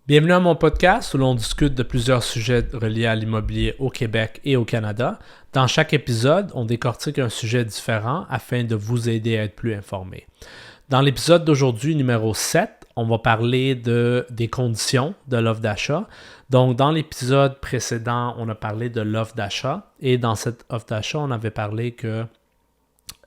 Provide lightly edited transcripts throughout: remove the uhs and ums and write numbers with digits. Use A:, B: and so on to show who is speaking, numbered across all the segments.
A: Bienvenue à mon podcast où l'on discute de plusieurs sujets reliés à l'immobilier au Québec et au Canada. Dans chaque épisode, on décortique un sujet différent afin de vous aider à être plus informé. Dans l'épisode d'aujourd'hui, numéro 7, on va parler des conditions de l'offre d'achat. Donc, dans l'épisode précédent, on a parlé de l'offre d'achat et dans cette offre d'achat, on avait parlé que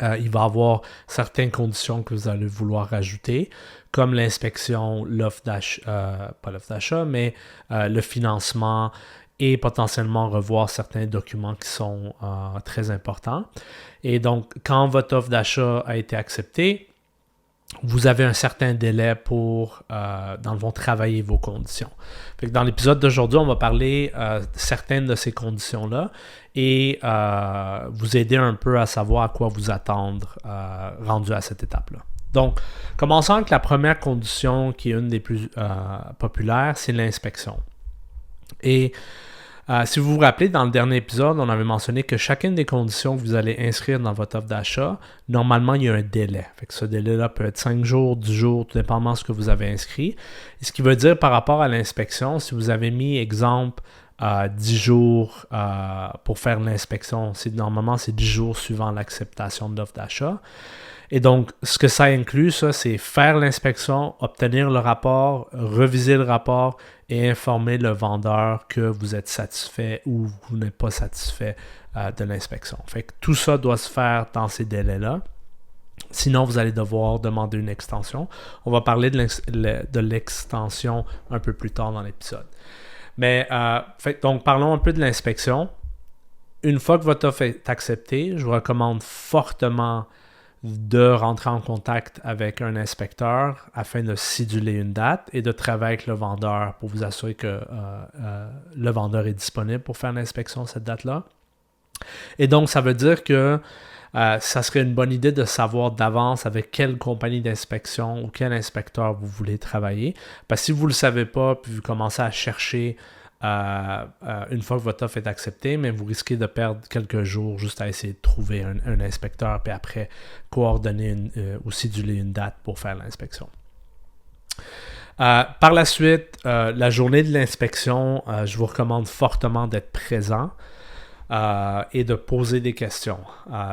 A: il va y avoir certaines conditions que vous allez vouloir rajouter, comme l'inspection, l'offre d'achat, pas l'offre d'achat, mais le financement et potentiellement revoir certains documents qui sont très importants. Et donc, quand votre offre d'achat a été acceptée, vous avez un certain délai pour, dans le fond, travailler vos conditions. Fait que dans l'épisode d'aujourd'hui, on va parler certaines de ces conditions-là et vous aider un peu à savoir à quoi vous attendre rendu à cette étape-là. Donc, commençons avec la première condition qui est une des plus populaires, c'est l'inspection. Et si vous vous rappelez, dans le dernier épisode, on avait mentionné que chacune des conditions que vous allez inscrire dans votre offre d'achat, normalement, il y a un délai. Fait que ce délai-là peut être 5 jours, 10 jours, tout dépendamment de ce que vous avez inscrit. Et ce qui veut dire par rapport à l'inspection, si vous avez mis, exemple, 10 jours pour faire l'inspection, normalement, c'est 10 jours suivant l'acceptation de l'offre d'achat. Et donc, ce que ça inclut, ça, c'est faire l'inspection, obtenir le rapport, reviser le rapport et informer le vendeur que vous êtes satisfait ou vous n'êtes pas satisfait de l'inspection. Fait que tout ça doit se faire dans ces délais-là. Sinon, vous allez devoir demander une extension. On va parler de l'extension un peu plus tard dans l'épisode. Mais, donc, parlons un peu de l'inspection. Une fois que votre offre est acceptée, je vous recommande fortement de rentrer en contact avec un inspecteur afin de céduler une date et de travailler avec le vendeur pour vous assurer que le vendeur est disponible pour faire l'inspection cette date-là. Et donc, ça veut dire que ça serait une bonne idée de savoir d'avance avec quelle compagnie d'inspection ou quel inspecteur vous voulez travailler. Parce que si vous ne le savez pas, puis vous commencez à chercher une fois que votre offre est acceptée, mais vous risquez de perdre quelques jours juste à essayer de trouver un inspecteur, puis après coordonner ou céduler une date pour faire l'inspection. Par la suite, la journée de l'inspection, je vous recommande fortement d'être présent et de poser des questions.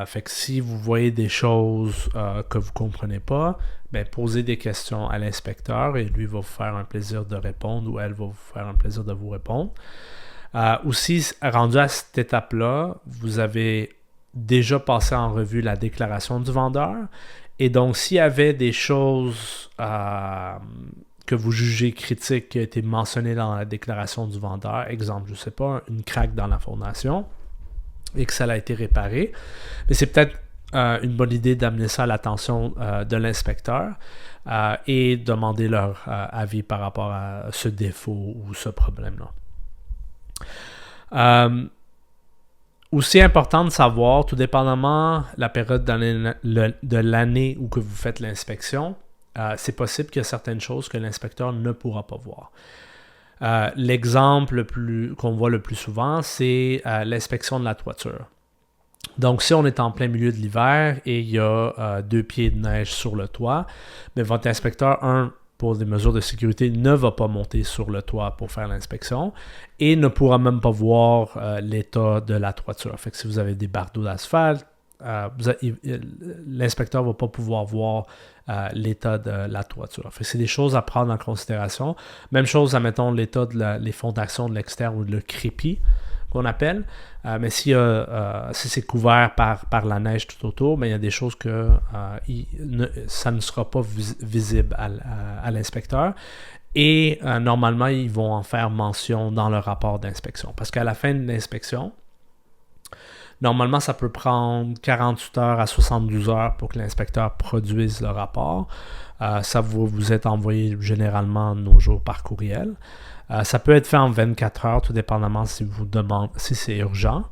A: Fait que si vous voyez des choses que vous ne comprenez pas, ben, posez des questions à l'inspecteur et lui va vous faire un plaisir de répondre ou elle va vous faire un plaisir de vous répondre. Aussi, rendu à cette étape-là, vous avez déjà passé en revue la déclaration du vendeur. Et donc, s'il y avait des choses que vous jugez critiques qui ont été mentionnées dans la déclaration du vendeur, exemple, je ne sais pas, une craque dans la fondation, et que ça a été réparé, mais c'est peut-être une bonne idée d'amener ça à l'attention de l'inspecteur et demander leur avis par rapport à ce défaut ou ce problème-là. Aussi important de savoir, tout dépendamment la période de l'année où que vous faites l'inspection, c'est possible qu'il y a certaines choses que l'inspecteur ne pourra pas voir. L'exemple qu'on voit le plus souvent, c'est l'inspection de la toiture. Donc, si on est en plein milieu de l'hiver et il y a 2 pieds de neige sur le toit, mais votre inspecteur, pour des mesures de sécurité, ne va pas monter sur le toit pour faire l'inspection et ne pourra même pas voir l'état de la toiture. Fait que si vous avez des bardeaux d'asphalte, l'inspecteur ne va pas pouvoir voir l'état de la toiture. Fait que c'est des choses à prendre en considération. Même chose, admettons, l'état des fondations de l'extérieur ou le crépi qu'on appelle. Mais si c'est couvert par la neige tout autour, ben, il y a des choses que ça ne sera pas visible à l'inspecteur. Et normalement, ils vont en faire mention dans le rapport d'inspection. Parce qu'à la fin de l'inspection, normalement, ça peut prendre 48 heures à 72 heures pour que l'inspecteur produise le rapport. Ça vous est envoyé généralement de nos jours par courriel. Ça peut être fait en 24 heures, tout dépendamment si c'est urgent.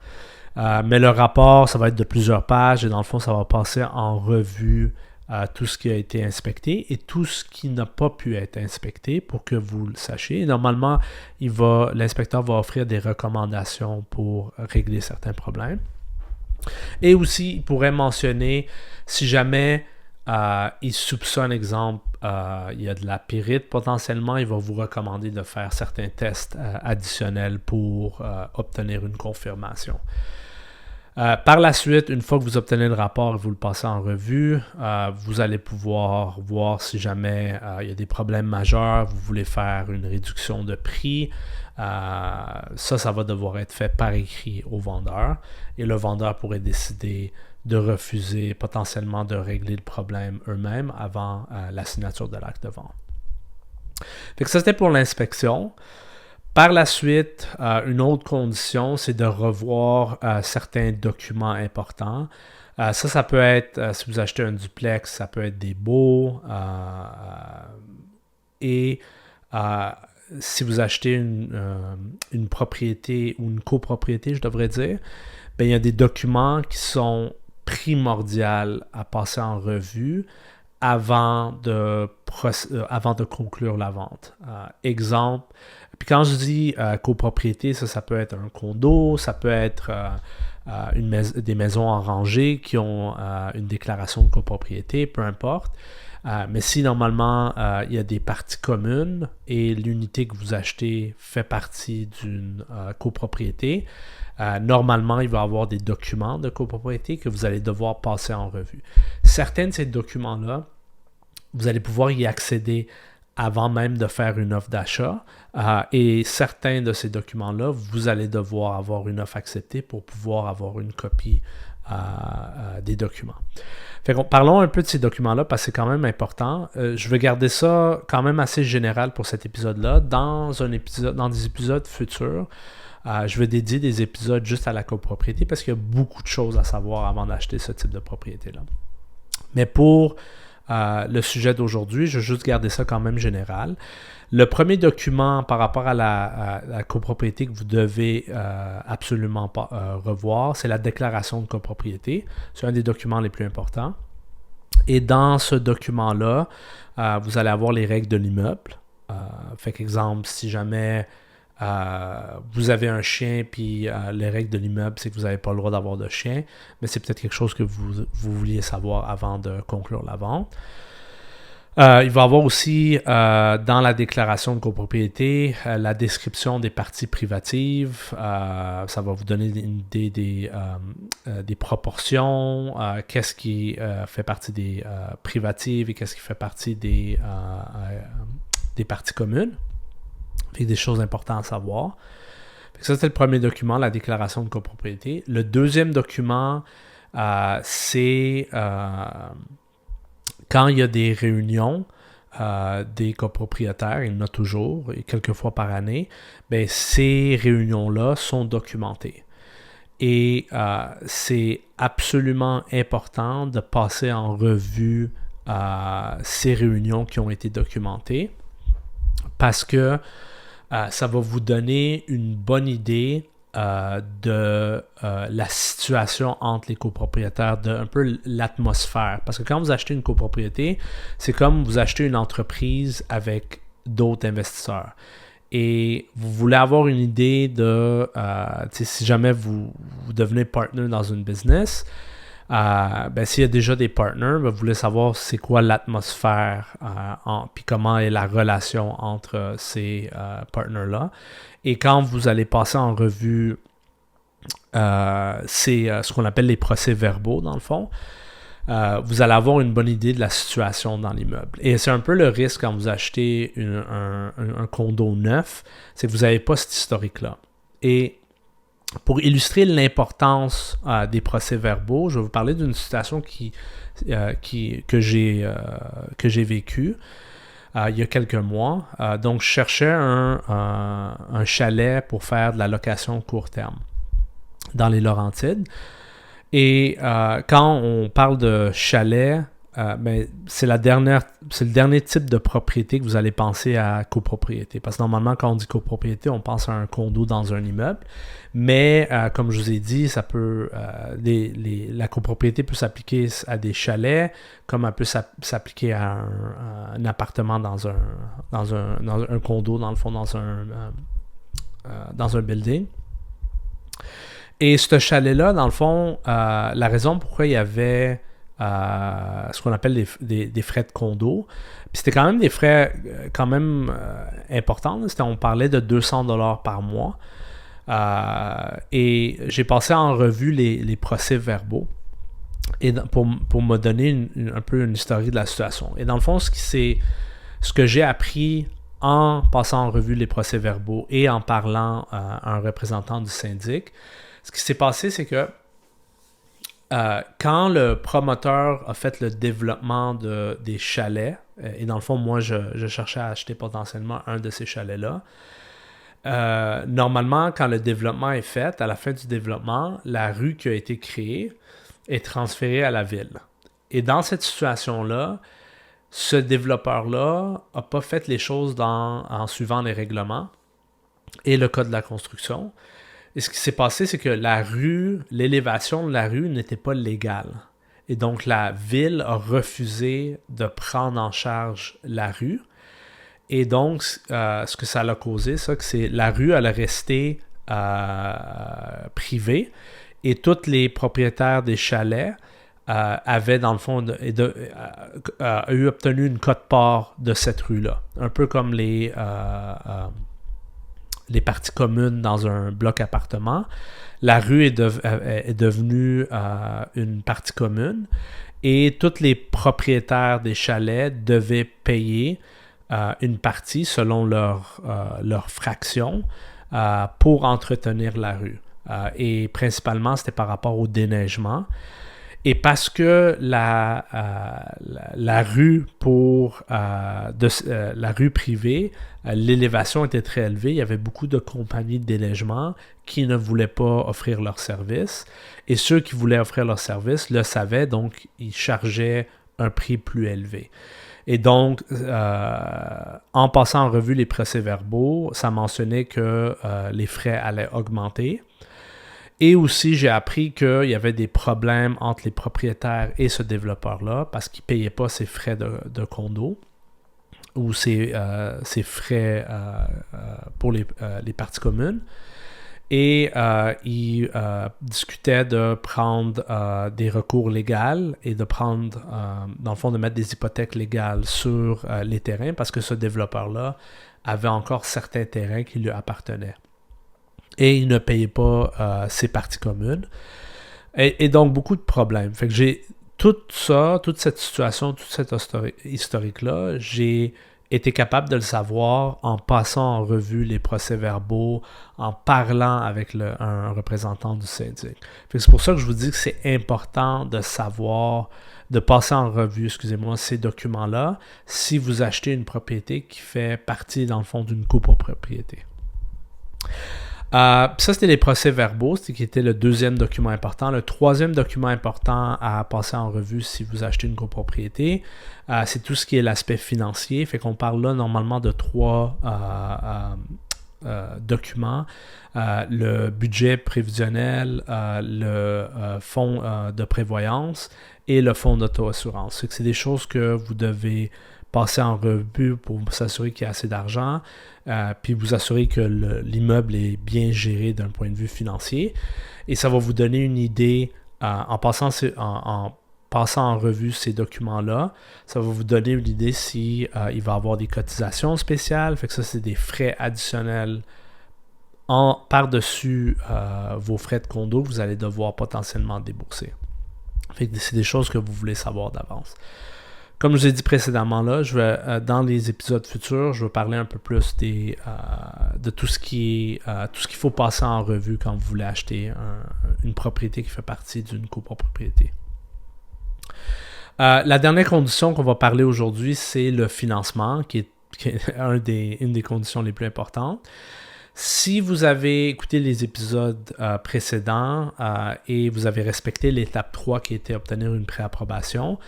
A: Mais le rapport, ça va être de plusieurs pages et dans le fond, ça va passer en revue tout ce qui a été inspecté et tout ce qui n'a pas pu être inspecté pour que vous le sachiez. Et normalement, l'inspecteur va offrir des recommandations pour régler certains problèmes. Et aussi, il pourrait mentionner si jamais il soupçonne, exemple, il y a de la pyrite potentiellement, il va vous recommander de faire certains tests additionnels pour obtenir une confirmation. Par la suite, une fois que vous obtenez le rapport et vous le passez en revue, vous allez pouvoir voir si jamais il y a des problèmes majeurs, vous voulez faire une réduction de prix. Ça va devoir être fait par écrit au vendeur et le vendeur pourrait décider de refuser potentiellement de régler le problème eux-mêmes avant la signature de l'acte de vente. Fait que ça, c'était pour l'inspection. Par la suite, une autre condition, c'est de revoir certains documents importants. Ça peut être, si vous achetez un duplex, ça peut être des baux. Et si vous achetez une propriété ou une copropriété, je devrais dire, ben, il y a des documents qui sont primordiaux à passer en revue avant de conclure la vente. Exemple, puis quand je dis copropriété, ça peut être un condo, ça peut être des maisons en rangée qui ont une déclaration de copropriété, peu importe. Mais si normalement il y a des parties communes et l'unité que vous achetez fait partie d'une copropriété, normalement il va y avoir des documents de copropriété que vous allez devoir passer en revue. Certains de ces documents-là, vous allez pouvoir y accéder avant même de faire une offre d'achat. Et certains de ces documents-là, vous allez devoir avoir une offre acceptée pour pouvoir avoir une copie des documents. Fait qu'on, parlons un peu de ces documents-là parce que c'est quand même important. Je vais garder ça quand même assez général pour cet épisode-là. Dans des épisodes futurs, je vais dédier des épisodes juste à la copropriété parce qu'il y a beaucoup de choses à savoir avant d'acheter ce type de propriété-là. Mais pour le sujet d'aujourd'hui, je vais juste garder ça quand même général. Le premier document par rapport à la copropriété que vous devez absolument pas revoir, c'est la déclaration de copropriété. C'est un des documents les plus importants. Et dans ce document-là, vous allez avoir les règles de l'immeuble. Fait qu'exemple, si jamais vous avez un chien, puis les règles de l'immeuble, c'est que vous n'avez pas le droit d'avoir de chien, mais c'est peut-être quelque chose que vous vouliez savoir avant de conclure la vente. Il va y avoir aussi dans la déclaration de copropriété la description des parties privatives. Ça va vous donner une idée des proportions, qu'est-ce qui fait partie des privatives et qu'est-ce qui fait partie des parties communes. Fait des choses importantes à savoir. Fait que ça, c'était le premier document, la déclaration de copropriété. Le deuxième document, c'est quand il y a des réunions des copropriétaires, il y en a toujours, et quelques fois par année, bien, ces réunions-là sont documentées. Et c'est absolument important de passer en revue ces réunions qui ont été documentées parce que ça va vous donner une bonne idée de la situation entre les copropriétaires, de un peu l'atmosphère. Parce que quand vous achetez une copropriété, c'est comme vous achetez une entreprise avec d'autres investisseurs. Et vous voulez avoir une idée de, si jamais vous devenez partner dans une business, s'il y a déjà des partners, vous voulez savoir c'est quoi l'atmosphère puis comment est la relation entre ces partners-là. Et quand vous allez passer en revue, c'est ce qu'on appelle les procès-verbaux dans le fond, vous allez avoir une bonne idée de la situation dans l'immeuble. Et c'est un peu le risque quand vous achetez un condo neuf, c'est que vous n'avez pas cet historique-là. Et pour illustrer l'importance des procès-verbaux, je vais vous parler d'une situation que j'ai vécue il y a quelques mois. Donc, je cherchais un chalet pour faire de la location court terme dans les Laurentides. Et quand on parle de chalet, c'est le dernier type de propriété que vous allez penser à copropriété. Parce que normalement, quand on dit copropriété, on pense à un condo dans un immeuble. Mais comme je vous ai dit, ça peut la copropriété peut s'appliquer à des chalets, comme elle peut s'appliquer à un appartement dans un condo, dans le fond, dans un building. Et ce chalet-là, dans le fond, la raison pourquoi il y avait ce qu'on appelle des frais de condo. Puis c'était quand même des frais quand même importants. On parlait de 200$ par mois. Et j'ai passé en revue les procès-verbaux et pour me donner un peu une historique de la situation. Et dans le fond, ce que j'ai appris en passant en revue les procès-verbaux et en parlant à un représentant du syndic, ce qui s'est passé, c'est que quand le promoteur a fait le développement des chalets, et dans le fond, moi, je cherchais à acheter potentiellement un de ces chalets-là, normalement, quand le développement est fait, à la fin du développement, la rue qui a été créée est transférée à la ville. Et dans cette situation-là, ce développeur-là n'a pas fait les choses en suivant les règlements et le code de la construction. Et ce qui s'est passé, c'est que l'élévation de la rue n'était pas légale. Et donc, la ville a refusé de prendre en charge la rue. Et donc, ce que ça a causé, c'est la rue, elle est restée privée. Et tous les propriétaires des chalets avaient, dans le fond, eu obtenu une quote-part de cette rue-là. Un peu comme les parties communes dans un bloc appartement. La rue est devenue une partie commune et tous les propriétaires des chalets devaient payer une partie selon leur fraction pour entretenir la rue. Et principalement, c'était par rapport au déneigement. Et parce que la rue la rue privée, l'élévation était très élevée, il y avait beaucoup de compagnies de déneigement qui ne voulaient pas offrir leurs services. Et ceux qui voulaient offrir leurs services le savaient, donc ils chargeaient un prix plus élevé. Et donc, en passant en revue les procès-verbaux, ça mentionnait que les frais allaient augmenter. Et aussi, j'ai appris qu'il y avait des problèmes entre les propriétaires et ce développeur-là parce qu'il ne payait pas ses frais de condo ou ses frais pour les parties communes. Et il discutait de prendre des recours légaux et de prendre, dans le fond, de mettre des hypothèques légales sur les terrains parce que ce développeur-là avait encore certains terrains qui lui appartenaient. Et il ne payait pas ses parties communes. Et donc, beaucoup de problèmes. Fait que j'ai toute cette situation, toute cette historique-là, j'ai été capable de le savoir en passant en revue les procès-verbaux, en parlant avec un représentant du syndic. Fait que c'est pour ça que je vous dis que c'est important de savoir, de passer en revue, ces documents-là, si vous achetez une propriété qui fait partie, dans le fond, d'une copropriété. Ça, c'était les procès-verbaux, qui était le deuxième document important. Le troisième document important à passer en revue si vous achetez une copropriété, c'est tout ce qui est l'aspect financier. Fait qu'on parle là normalement de trois documents. Le budget prévisionnel, le fonds de prévoyance et le fonds d'auto-assurance. C'est des choses que vous devez passer en revue pour s'assurer qu'il y a assez d'argent, puis vous assurer que l'immeuble est bien géré d'un point de vue financier. Et ça va vous donner une idée, en passant en revue ces documents-là, ça va vous donner une idée si il va y avoir des cotisations spéciales. Fait que ça, c'est des frais additionnels par-dessus vos frais de condo que vous allez devoir potentiellement débourser. Fait que c'est des choses que vous voulez savoir d'avance. Comme je vous ai dit précédemment, là, dans les épisodes futurs, je vais parler un peu plus de tout ce qu'il faut passer en revue quand vous voulez acheter une propriété qui fait partie d'une copropriété. La dernière condition qu'on va parler aujourd'hui, c'est le financement, qui est une des conditions les plus importantes. Si vous avez écouté les épisodes précédents et vous avez respecté l'étape 3 qui était obtenir une préapprobation,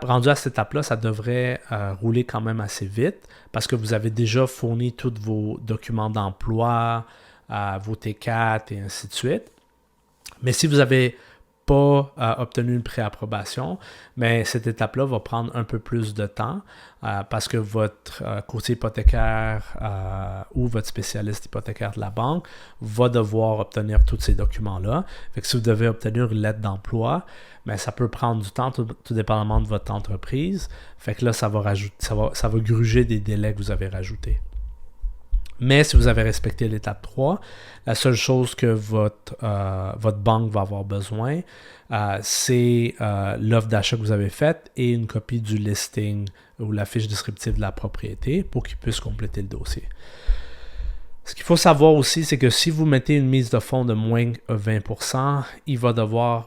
A: rendu à cette étape-là, ça devrait rouler quand même assez vite parce que vous avez déjà fourni tous vos documents d'emploi, vos T4 et ainsi de suite. Mais si vous n'avez pas obtenu une préapprobation, mais cette étape-là va prendre un peu plus de temps parce que votre courtier hypothécaire ou votre spécialiste hypothécaire de la banque va devoir obtenir tous ces documents-là. Fait que si vous devez obtenir une lettre d'emploi, ben, ça peut prendre du temps, tout dépendamment de votre entreprise. Fait que là, ça va gruger des délais que vous avez rajoutés. Mais si vous avez respecté l'étape 3, la seule chose que votre banque va avoir besoin, c'est l'offre d'achat que vous avez faite et une copie du listing ou la fiche descriptive de la propriété pour qu'ils puissent compléter le dossier. Ce qu'il faut savoir aussi, c'est que si vous mettez une mise de fonds de moins de 20%,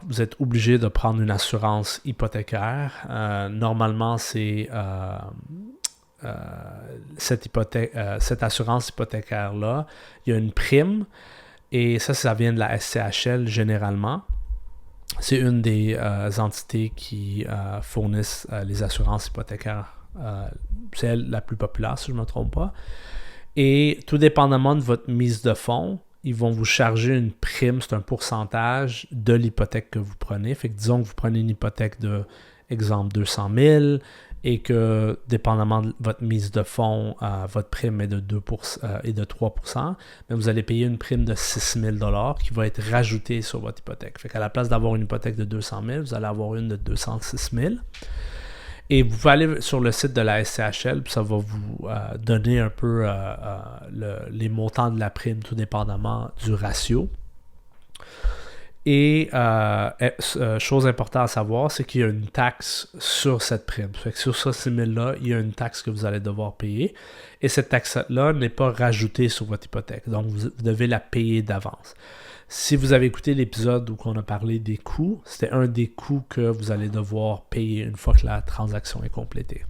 A: vous êtes obligé de prendre une assurance hypothécaire. Normalement, c'est cette assurance hypothécaire-là, il y a une prime et ça vient de la SCHL généralement. C'est une des entités qui fournissent les assurances hypothécaires. C'est elle la plus populaire, si je ne me trompe pas. Et tout dépendamment de votre mise de fonds, ils vont vous charger une prime, c'est un pourcentage de l'hypothèque que vous prenez. Fait que disons que vous prenez une hypothèque de, exemple, 200 000 et que, dépendamment de votre mise de fonds, votre prime est de 2% et de 3%, mais vous allez payer une prime de 6 000 $ qui va être rajoutée sur votre hypothèque. Fait qu'à la place d'avoir une hypothèque de 200 000, vous allez avoir une de 206 000. Et vous pouvez aller sur le site de la SCHL, puis ça va vous donner un peu les montants de la prime, tout dépendamment du ratio. Et chose importante à savoir, c'est qu'il y a une taxe sur cette prime. Fait que sur ce 6 000-là, il y a une taxe que vous allez devoir payer. Et cette taxe-là n'est pas rajoutée sur votre hypothèque. Donc, vous devez la payer d'avance. Si vous avez écouté l'épisode où on a parlé des coûts, c'était un des coûts que vous allez devoir payer une fois que la transaction est complétée.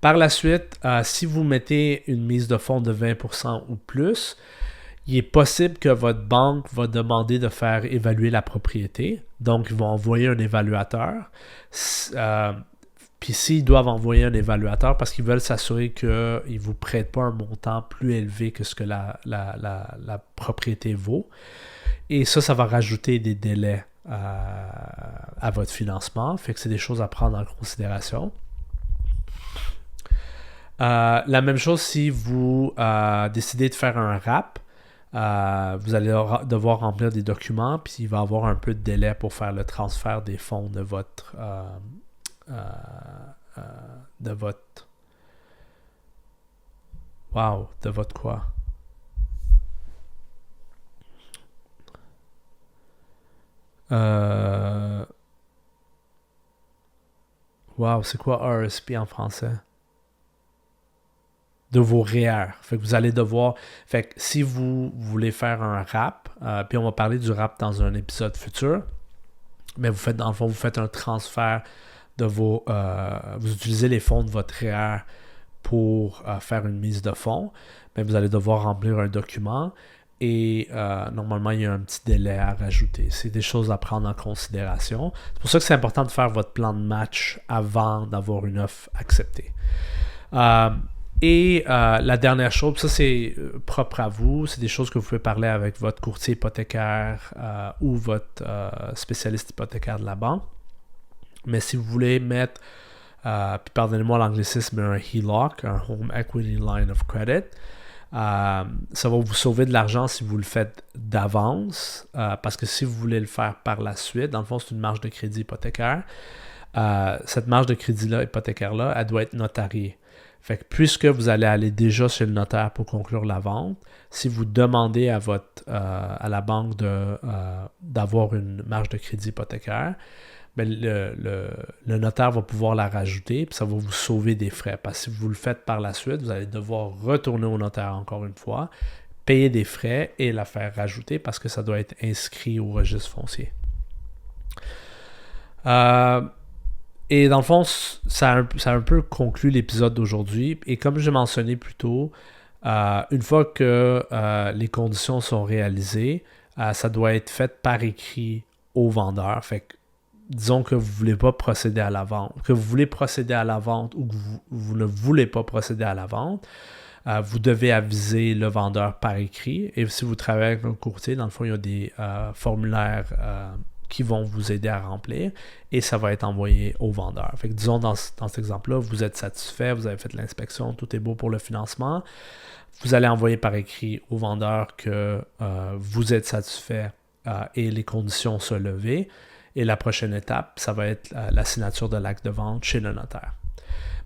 A: Par la suite, si vous mettez une mise de fonds de 20% ou plus, il est possible que votre banque va demander de faire évaluer la propriété. Donc, ils vont envoyer un évaluateur. Puis s'ils doivent envoyer un évaluateur parce qu'ils veulent s'assurer qu'ils ne vous prêtent pas un montant plus élevé que ce que la propriété vaut. Et ça va rajouter des délais à votre financement. Fait que c'est des choses à prendre en considération. La même chose si vous décidez de faire un RAP. Vous allez devoir remplir des documents, puis il va y avoir un peu de délai pour faire le transfert des fonds de votre quoi? C'est quoi RSP en français? De vos REER. Fait que vous allez devoir... Fait que si vous voulez faire un RAP, puis on va parler du RAP dans un épisode futur, mais vous faites un transfert de vous utilisez les fonds de votre REER pour faire une mise de fonds, mais vous allez devoir remplir un document et normalement, il y a un petit délai à rajouter. C'est des choses à prendre en considération. C'est pour ça que c'est important de faire votre plan de match avant d'avoir une offre acceptée. Et la dernière chose, ça c'est propre à vous, c'est des choses que vous pouvez parler avec votre courtier hypothécaire ou votre spécialiste hypothécaire de la banque. Mais si vous voulez mettre, puis pardonnez-moi l'anglicisme, un HELOC, un Home Equity Line of Credit, ça va vous sauver de l'argent si vous le faites d'avance, parce que si vous voulez le faire par la suite, dans le fond c'est une marge de crédit hypothécaire, cette marge de crédit-là hypothécaire-là, elle doit être notariée. Fait que puisque vous allez aller déjà chez le notaire pour conclure la vente, si vous demandez à la banque d'avoir une marge de crédit hypothécaire, ben le notaire va pouvoir la rajouter, puis ça va vous sauver des frais. Parce que si vous le faites par la suite, vous allez devoir retourner au notaire encore une fois, payer des frais et la faire rajouter parce que ça doit être inscrit au registre foncier. Et dans le fond, ça a un peu conclu l'épisode d'aujourd'hui. Et comme j'ai mentionné plus tôt, une fois que les conditions sont réalisées, ça doit être fait par écrit au vendeur. Fait que, disons que vous ne voulez pas procéder à la vente, que vous voulez procéder à la vente ou que vous ne voulez pas procéder à la vente, Vous devez aviser le vendeur par écrit. Et si vous travaillez avec un courtier, dans le fond, il y a des formulaires qui vont vous aider à remplir et ça va être envoyé au vendeur. Fait que disons dans cet exemple-là, vous êtes satisfait, vous avez fait l'inspection, tout est beau pour le financement. Vous allez envoyer par écrit au vendeur que vous êtes satisfait et les conditions sont levées. Et la prochaine étape, ça va être la signature de l'acte de vente chez le notaire.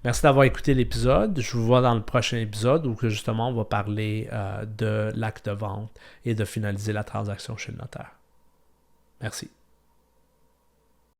A: Merci d'avoir écouté l'épisode. Je vous vois dans le prochain épisode où justement on va parler de l'acte de vente et de finaliser la transaction chez le notaire. Merci.